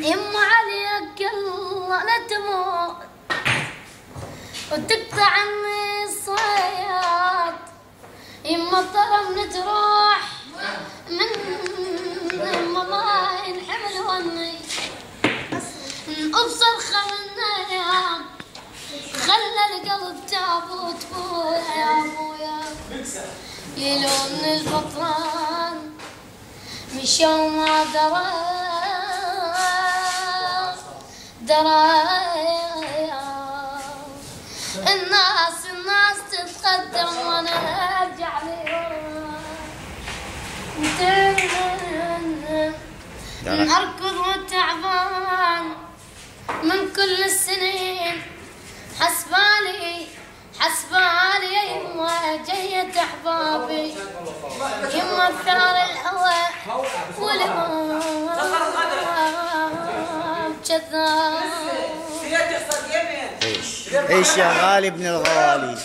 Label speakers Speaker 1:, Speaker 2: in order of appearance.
Speaker 1: يما عليك الله لا تموت وتقطع عني الصياد. يما طرمني تروح من ماي الحمل وني وبصرخة من ايام خلى القلب تابوت بويا يا ابويا. يلون البطران مشوا ما درى الناس تتقدم وانا ارجع لي اركض وتعبان من كل السنين. حسبالي يما جيت احبابي يما ثار الهوى والهوى كذاب.
Speaker 2: ايش يا غالي ابن الغالي.